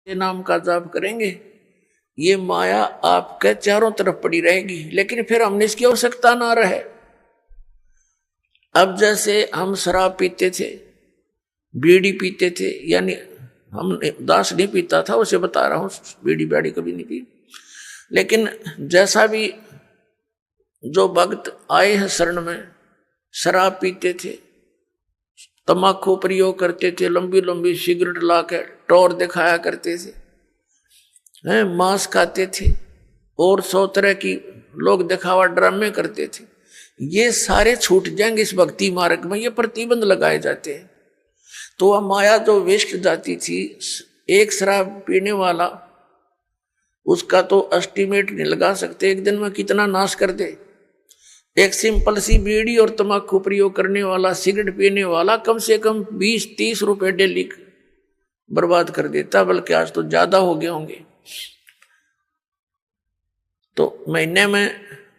ये नाम का जाप करेंगे, ये माया आपके चारों तरफ पड़ी रहेगी, लेकिन फिर हमने इसकी आवश्यकता ना रहे। अब जैसे हम शराब पीते थे, बीड़ी पीते थे, यानी हम दास नहीं पीता था, उसे बता रहा हूं, बीड़ी बाड़ी कभी नहीं पी, लेकिन जैसा भी जो भक्त आए हैं शरण में, शराब पीते थे, तम्बाकू प्रयोग करते थे, लंबी लंबी सिगरेट लाकर टोर दिखाया करते थे, मांस खाते थे और 100 तरह की लोग दिखावा ड्रामे करते थे। ये सारे छूट जाएंगे इस भक्ति मार्ग में, ये प्रतिबंध लगाए जाते हैं। तो वह माया जो वेस्ट जाती थी, एक शराब पीने वाला, उसका तो एस्टिमेट नहीं लगा सकते एक दिन में कितना नाश कर दे। एक सिंपल सी बीड़ी और तम्बाकू प्रयोग करने वाला, सिगरेट पीने वाला कम से कम 20-30 रुपए डेली बर्बाद कर देता, बल्कि आज तो ज्यादा हो गए होंगे। तो महीने में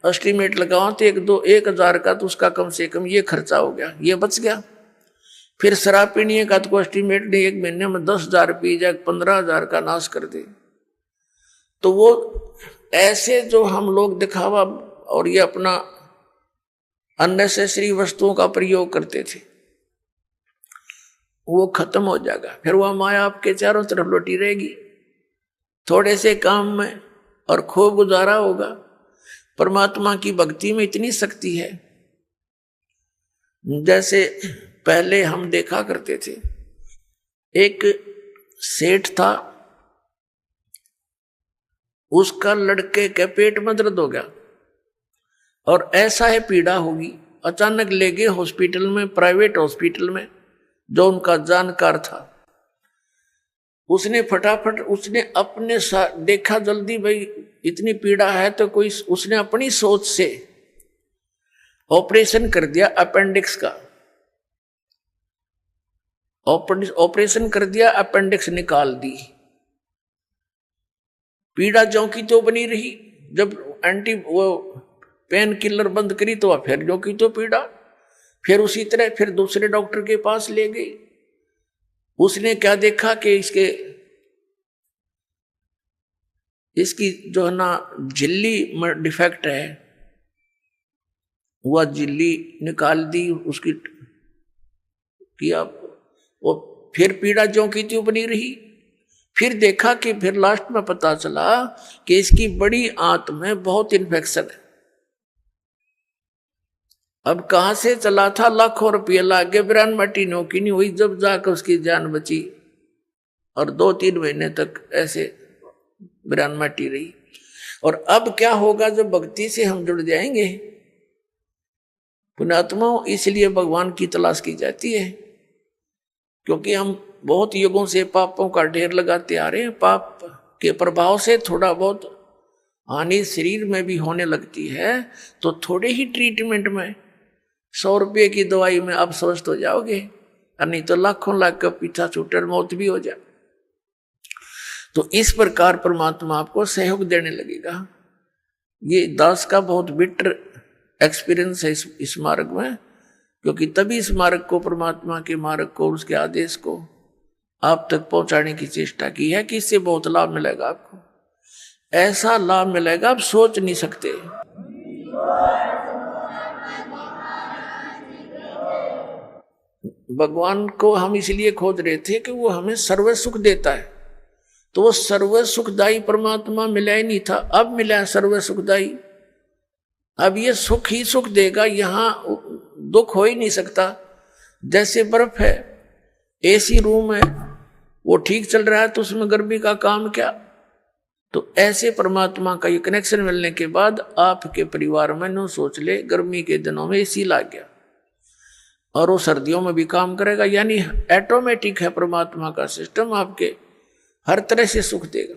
एस्टिमेट लगाओ तो 1,000 का तो उसका कम से कम ये खर्चा हो गया, ये बच गया। फिर शराब पीने का तो एस्टिमेट नहीं, एक महीने में 10,000 पी जाए, 15,000 का नाश कर दे। तो वो ऐसे जो हम लोग दिखावा और ये अपना अननेसेसरी वस्तुओं का प्रयोग करते थे, वो खत्म हो जाएगा। फिर वह माया आपके चारों तरफ लौटी रहेगी, थोड़े से काम में और खूब गुजारा होगा। परमात्मा की भक्ति में इतनी शक्ति है, जैसे पहले हम देखा करते थे, एक सेठ था, उसका लड़के के पेट में दर्द हो गया और ऐसा है पीड़ा होगी, अचानक ले गए हॉस्पिटल में, प्राइवेट हॉस्पिटल में, जो उनका जानकार था। उसने फटाफट उसने अपने देखा जल्दी, भाई इतनी पीड़ा है तो कोई, उसने अपनी सोच से ऑपरेशन कर दिया अपेंडिक्स का, ऑपरेशन कर दिया, अपेंडिक्स निकाल दी। पीड़ा ज्यों की तो बनी रही, जब वो पेन किलर बंद करी तो वह फिर ज्यों की तो पीड़ा। फिर उसी तरह फिर दूसरे डॉक्टर के पास ले गई, उसने क्या देखा कि इसकी जो है ना झिल्ली में डिफेक्ट है, वह झिल्ली निकाल दी उसकी किया, वो फिर पीड़ा ज्यों की त्यों बनी रही। फिर देखा कि फिर लास्ट में पता चला कि इसकी बड़ी आंत में बहुत इन्फेक्शन है। अब कहां से चला था, लाखों रुपये लागे, बिरान मटी नौकी नहीं हुई, जब जाकर उसकी जान बची और 2-3 महीने तक ऐसे बिरान मटी रही। और अब क्या होगा जब भक्ति से हम जुड़ जाएंगे। पुण्यात्मा, इसलिए भगवान की तलाश की जाती है, क्योंकि हम बहुत युगों से पापों का ढेर लगाते आ रहे हैं। पाप के प्रभाव से थोड़ा बहुत हानि शरीर में भी होने लगती है, तो थोड़े ही ट्रीटमेंट में 100 रुपये की दवाई में आप स्वस्थ हो जाओगे, और नहीं तो लाखों लाख का पीछा छूटर मौत भी हो जाए। तो इस प्रकार परमात्मा आपको सहयोग देने लगेगा। ये दास का बहुत बिटर एक्सपीरियंस है इस मार्ग में, क्योंकि तभी इस मार्ग को, परमात्मा के मार्ग को, उसके आदेश को आप तक पहुंचाने की चेष्टा की है कि इससे बहुत लाभ मिलेगा आपको। ऐसा लाभ मिलेगा आप सोच नहीं सकते। भगवान को हम इसलिए खोज रहे थे कि वो हमें सर्व सुख देता है, तो वो सर्व सुखदायी परमात्मा मिला ही नहीं था, अब मिला है सर्व सुखदायी। अब ये सुख ही सुख देगा, यहां दुख हो ही नहीं सकता। जैसे बर्फ है, एसी रूम है, वो ठीक चल रहा है तो उसमें गर्मी का काम क्या। तो ऐसे परमात्मा का ये कनेक्शन मिलने के बाद आपके परिवार में नो सोच ले, गर्मी के दिनों में एसी लग गया और वो सर्दियों में भी काम करेगा, यानी ऑटोमेटिक है परमात्मा का सिस्टम, आपके हर तरह से सुख देगा।